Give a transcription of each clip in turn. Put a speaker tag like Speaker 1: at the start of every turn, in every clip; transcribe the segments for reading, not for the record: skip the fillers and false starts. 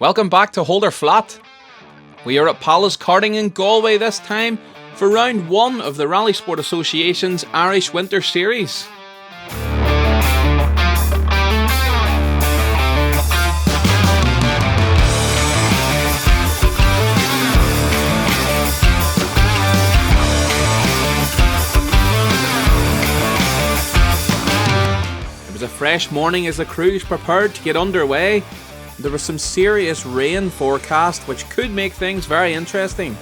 Speaker 1: Welcome back to Holder Flat. We are at Pallas Karting in Galway this time for round 1 of the Rallysport Association's Irish Winter Series. It was a fresh morning as the crews prepared to get underway. There was some serious rain forecast, which could make things very interesting.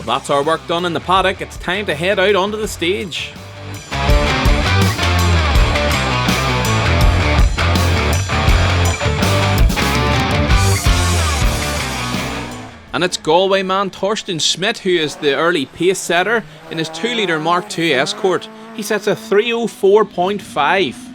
Speaker 1: That's our work done in the paddock. It's time to head out onto the stage. And it's Galway man Torsten Schmidt who is the early pace setter in his 2-litre Mark II Escort. He sets a 3:04.5.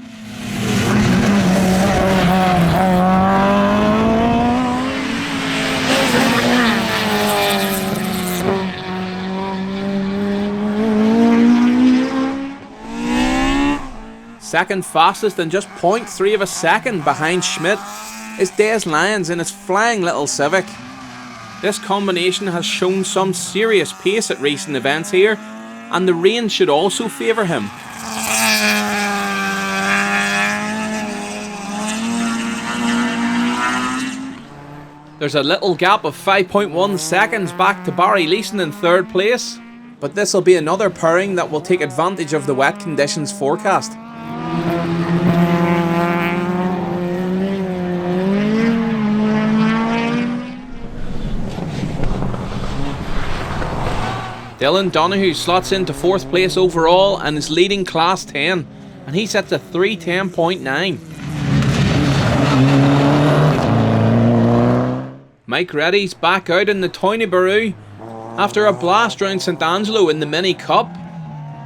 Speaker 1: Second fastest and just 0.3 of a second behind Schmidt is Des Lyons in his flying little Civic. This combination has shown some serious pace at recent events here, and the rain should also favour him. There's a little gap of 5.1 seconds back to Barry Leeson in third place, but this will be another pairing that will take advantage of the wet conditions forecast. Dylan Donoghue slots into 4th place overall and is leading Class 10, and he sets a 3:10.9. Mike Reddy's back out in the Tynagh after a blast round St Angelo in the Mini Cup.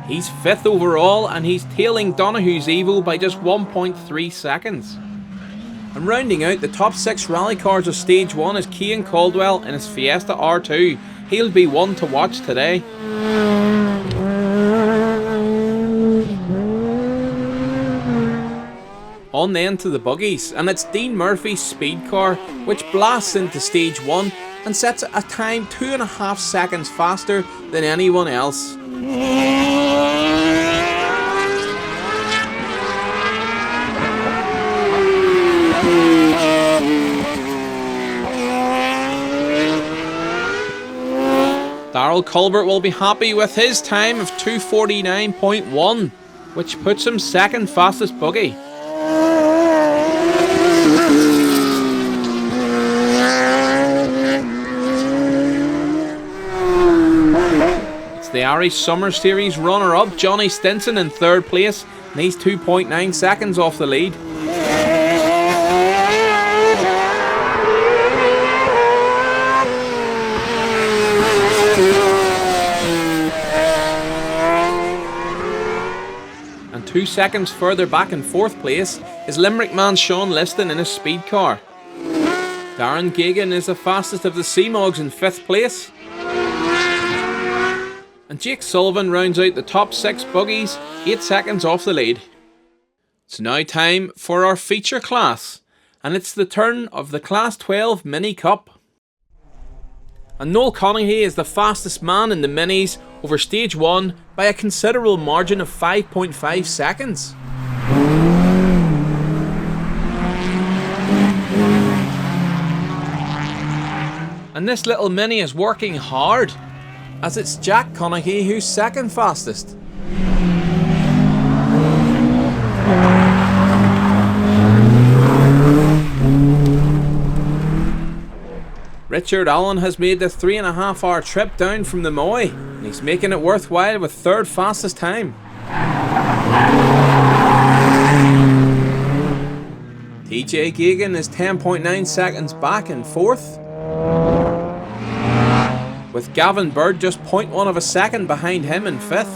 Speaker 1: He's 5th overall and he's tailing Donoghue's Evo by just 1.3 seconds. And rounding out the top 6 rally cars of Stage 1 is Cian Caldwell in his Fiesta R2. He'll be one to watch today. On then to the buggies, and it's Dean Murphy's speed car which blasts into Stage 1 and sets a time 2.5 seconds faster than anyone else. Darrell Culbert will be happy with his time of 2:49.1, which puts him second fastest buggy. It's the Irish Summer Series runner-up Johnny Stinson in third place, and he's 2.9 seconds off the lead. And 2 seconds further back in 4th place is Limerick man Sean Liston in his speed car. Darren Gagan is the fastest of the Seamogs in 5th place. And Jake Sullivan rounds out the top 6 buggies, 8 seconds off the lead. It's now time for our feature class. and it's the turn of the Class 12 Mini Cup. And Noel Conaghy is the fastest man in the Minis over Stage 1 by a considerable margin of 5.5 seconds. And this little Mini is working hard, as it's Jack Conaghy who's second fastest. Richard Allen has made the 3.5 hour trip down from the Moy, and he's making it worthwhile with third fastest time. TJ Gagan is 10.9 seconds back in fourth, with Gavin Bird just 0.1 of a second behind him in fifth.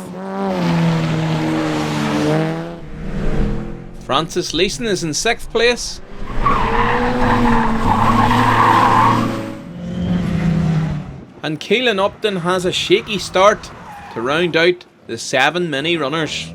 Speaker 1: Francis Leeson is in sixth place. And Keelan Upton has a shaky start to round out the 7 Mini runners.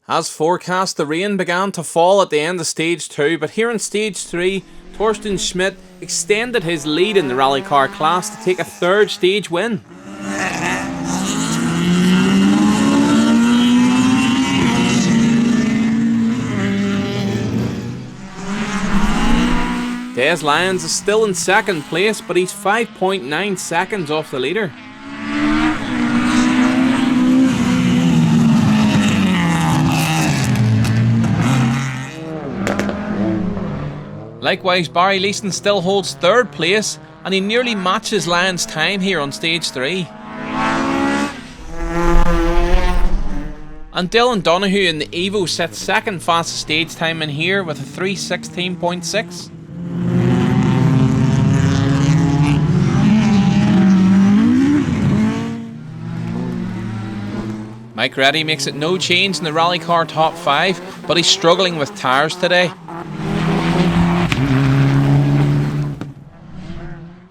Speaker 1: As forecast, the rain began to fall at the end of Stage 2, but here in Stage 3, Torsten Schmidt extended his lead in the rally car class to take a third stage win. Des Lyons is still in second place, but he's 5.9 seconds off the leader. Likewise, Barry Leeson still holds third place, and he nearly matches Lyons' time here on Stage 3. And Dylan Donoghue in the Evo sets second fastest stage time in here with a 3:16.6. Mike Reddy makes it no change in the rally car top 5, but he's struggling with tyres today.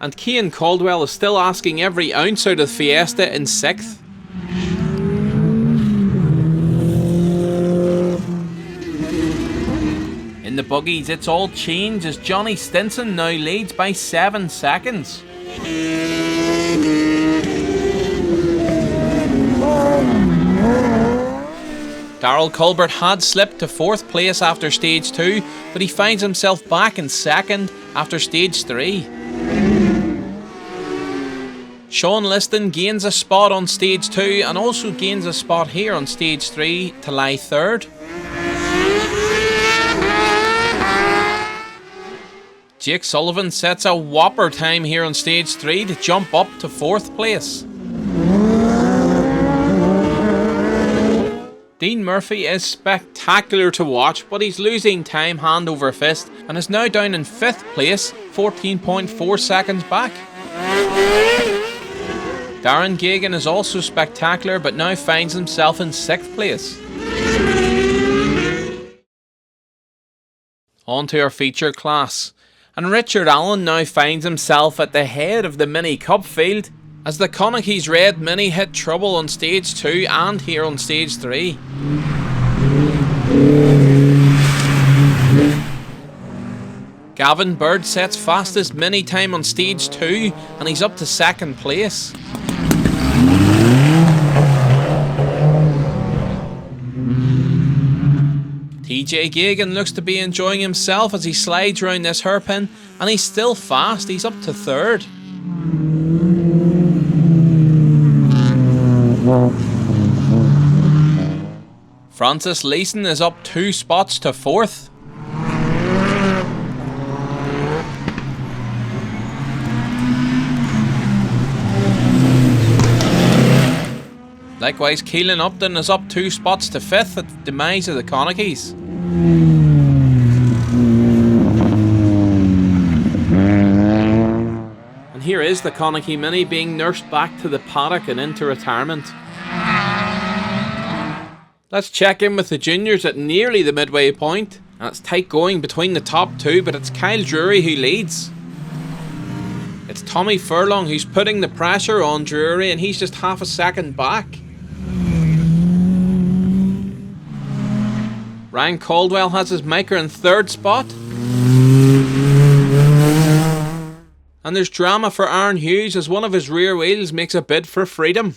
Speaker 1: And Cian Caldwell is still asking every ounce out of Fiesta in 6th. In the buggies, it's all changed as Johnny Stinson now leads by 7 seconds. Darrell Culbert had slipped to 4th place after Stage 2, but he finds himself back in 2nd after Stage 3. Sean Liston gains a spot on Stage 2 and also gains a spot here on Stage 3 to lie 3rd. Jake Sullivan sets a whopper time here on Stage 3 to jump up to 4th place. Dean Murphy is spectacular to watch, but he's losing time hand over fist and is now down in 5th place, 14.4 seconds back. Darren Gagan is also spectacular, but now finds himself in 6th place. On to our feature class, and Richard Allen now finds himself at the head of the Mini Cup field, as the Connacht's Red Mini hit trouble on Stage 2 and here on Stage 3. Gavin Bird sets fastest Mini time on Stage 2 and he's up to 2nd place. TJ Gagan looks to be enjoying himself as he slides around this hairpin, and he's still fast, he's up to 3rd. Francis Leeson is up 2 spots to 4th. Likewise, Keelan Upton is up 2 spots to 5th at the demise of the Connacht's. And here is the Connacht Mini being nursed back to the paddock and into retirement. Let's check in with the juniors at nearly the midway point. And it's tight going between the top 2, but it's Kyle Drury who leads. It's Tommy Furlong who's putting the pressure on Drury, and he's just half a second back. Ryan Caldwell has his micro in 3rd spot. And there's drama for Aaron Hughes as one of his rear wheels makes a bid for freedom.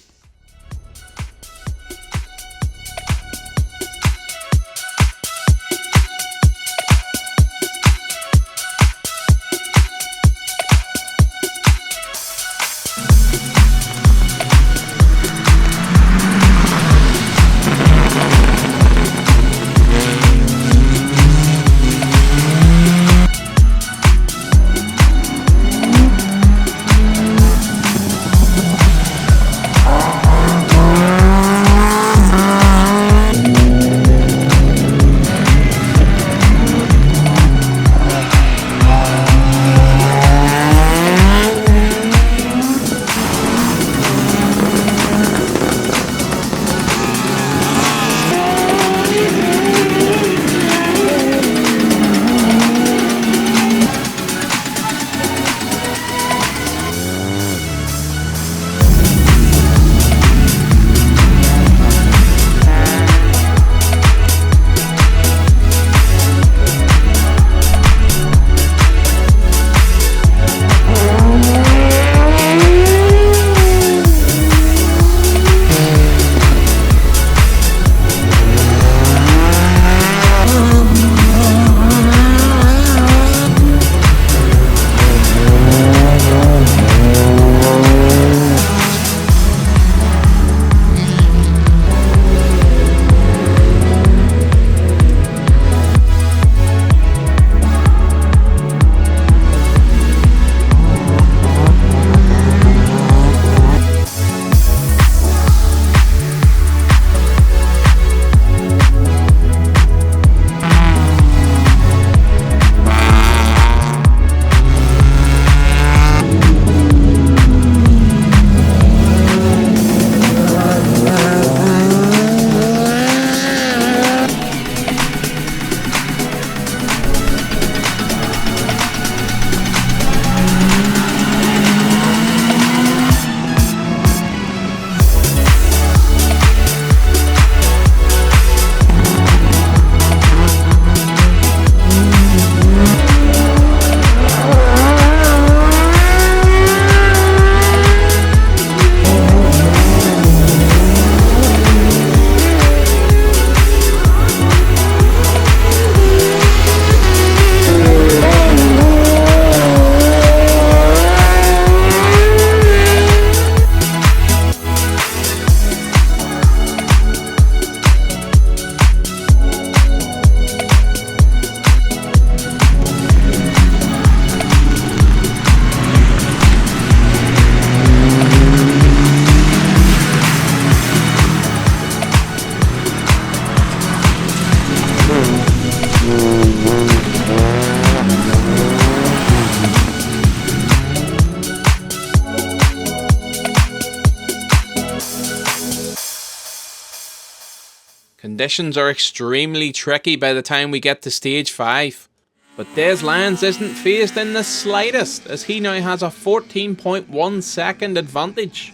Speaker 1: conditions are extremely tricky by the time we get to stage 5. But Des Lyons isn't phased in the slightest, as he now has a 14.1 second advantage.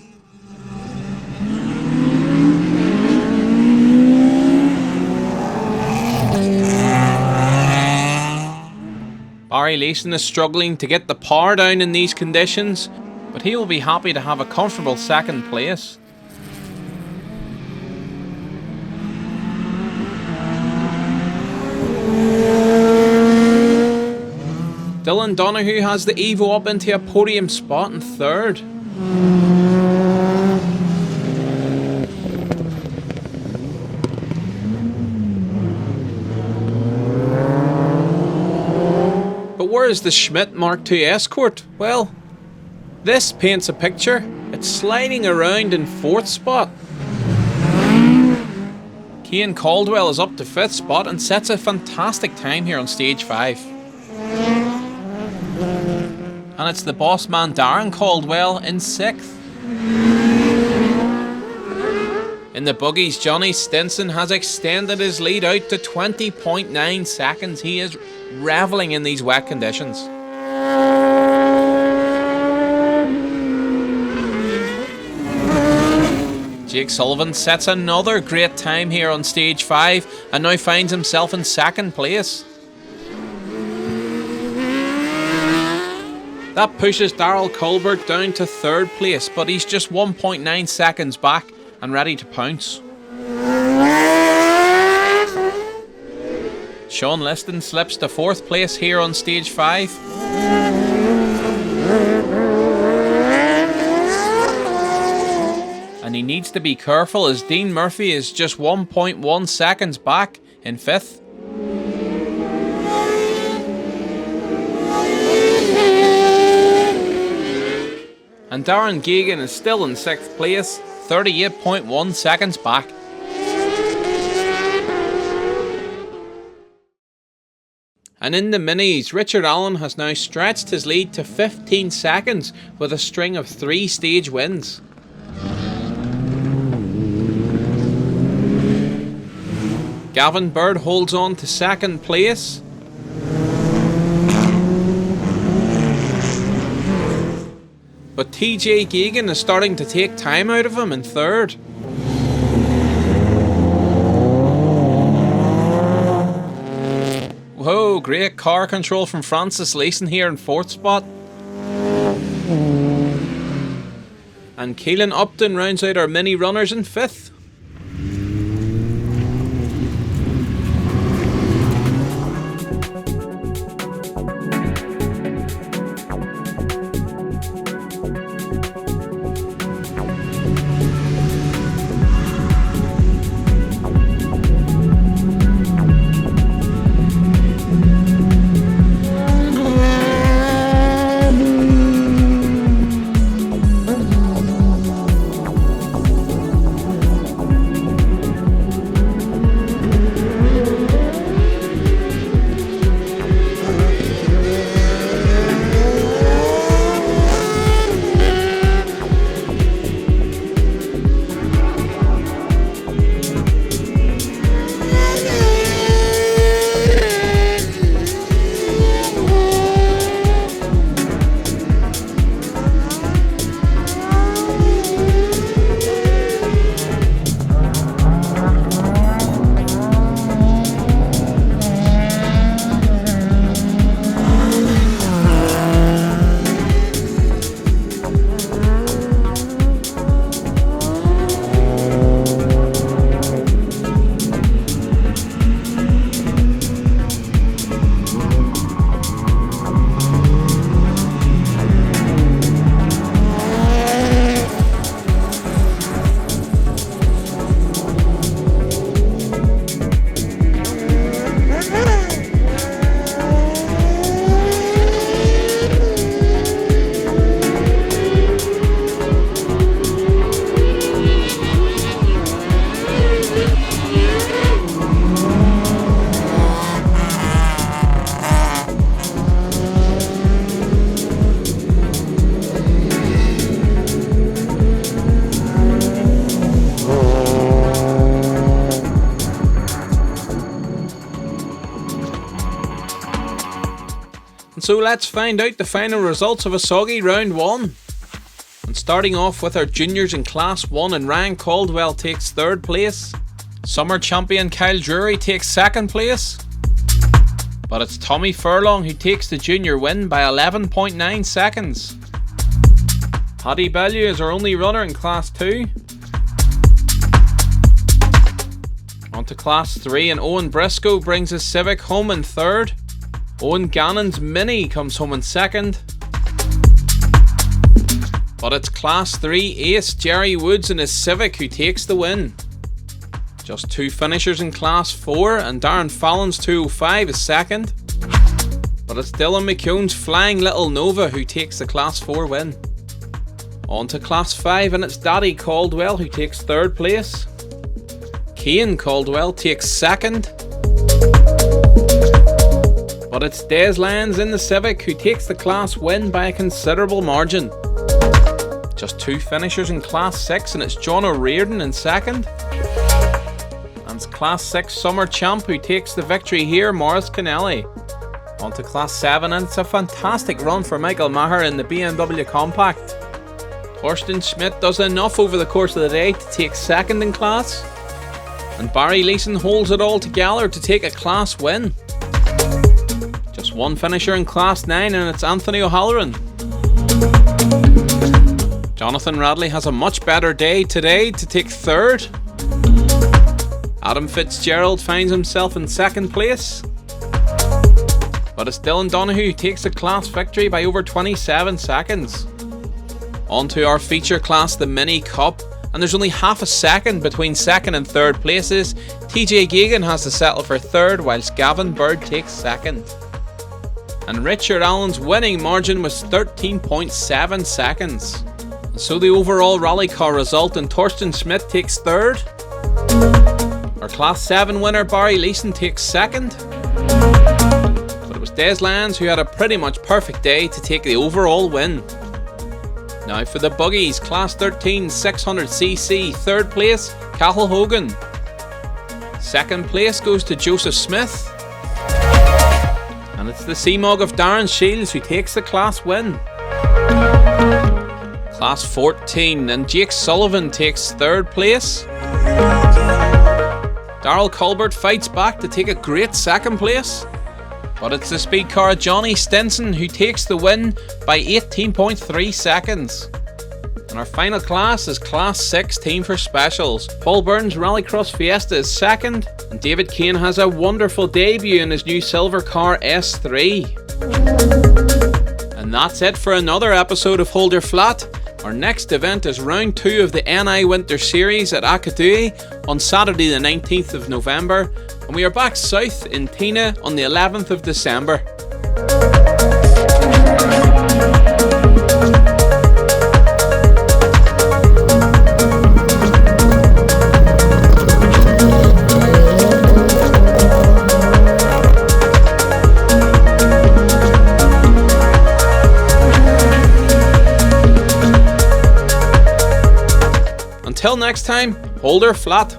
Speaker 1: Barry Leeson is struggling to get the power down in these conditions, but he will be happy to have a comfortable second place. Dylan Donahue has the Evo up into a podium spot in third. But where is the Schmidt Mark II Escort? Well, this paints a picture. It's sliding around in 4th spot. Cian Caldwell is up to 5th spot and sets a fantastic time here on stage 5. And it's the boss man Darren Caldwell in 6th. In the buggies, Johnny Stinson has extended his lead out to 20.9 seconds. He is reveling in these wet conditions. Jake Sullivan sets another great time here on stage 5 and now finds himself in 2nd place. That pushes Darrell Colbert down to 3rd place, but he's just 1.9 seconds back and ready to pounce. Sean Liston slips to 4th place here on stage 5. And he needs to be careful as Dean Murphy is just 1.1 seconds back in 5th. And Darren Geoghegan is still in 6th place, 38.1 seconds back. And in the minis, Richard Allen has now stretched his lead to 15 seconds with a string of 3 stage wins. Gavin Bird holds on to 2nd place. But TJ Geoghegan is starting to take time out of him in 3rd. Whoa, great car control from Francis Leeson here in 4th spot. And Keelan Upton rounds out our mini runners in 5th. So let's find out the final results of a soggy round 1. And starting off with our juniors in Class 1, and Ryan Caldwell takes 3rd place. Summer champion Kyle Drury takes 2nd place. But it's Tommy Furlong who takes the junior win by 11.9 seconds. Paddy Bellew is our only runner in Class 2. On to Class 3, and Owen Briscoe brings his Civic home in 3rd. Owen Gannon's Mini comes home in 2nd. But it's Class 3 ace Jerry Woods and his Civic who takes the win. Just 2 finishers in Class 4, and Darren Fallon's 205 is 2nd. But it's Dylan McKeown's Flying Little Nova who takes the Class 4 win. On to Class 5, and it's Daddy Caldwell who takes 3rd place. Cian Caldwell takes 2nd. But it's Des Lyons in the Civic who takes the class win by a considerable margin. Just 2 finishers in Class 6, and it's John O'Riordan in 2nd. And it's Class 6 Summer Champ who takes the victory here, Morris Kennelly. On to Class 7, and it's a fantastic run for Michael Maher in the BMW Compact. Torsten Schmidt does enough over the course of the day to take 2nd in class. And Barry Leeson holds it all together to take a class win. Just 1 finisher in Class 9, and it's Anthony O'Halloran. Jonathan Radley has a much better day today to take 3rd. Adam Fitzgerald finds himself in 2nd place. But it's Dylan Donoghue who takes the class victory by over 27 seconds. On to our feature class, the Mini Cup. And there's only half a second between 2nd and 3rd places. TJ Geoghegan has to settle for 3rd, whilst Gavin Bird takes 2nd. And Richard Allen's winning margin was 13.7 seconds. So the overall rally car result, and Torsten Schmidt takes 3rd. Our Class 7 winner Barry Leeson takes 2nd. But it was Des Lyons who had a pretty much perfect day to take the overall win. Now for the buggies, Class 13 600cc, 3rd place Cathal Hogan. 2nd place goes to Joseph Smith. And it's the Seamog of Darren Shields who takes the class win. Class 14, and Jake Sullivan takes 3rd place. Darrell Colbert fights back to take a great 2nd place. But it's the speed car Johnny Stinson who takes the win by 18.3 seconds. And our final class is Class 16 for specials. Paul Burns' Rallycross Fiesta is 2nd, and David Kane has a wonderful debut in his new silver car S3. And that's it for another episode of Hold Your Flat. Our next event is round 2 of the NI Winter Series at Akadui on Saturday the 19th of November, and we are back south in Tynagh on the 11th of December. Until next time, hold her flat.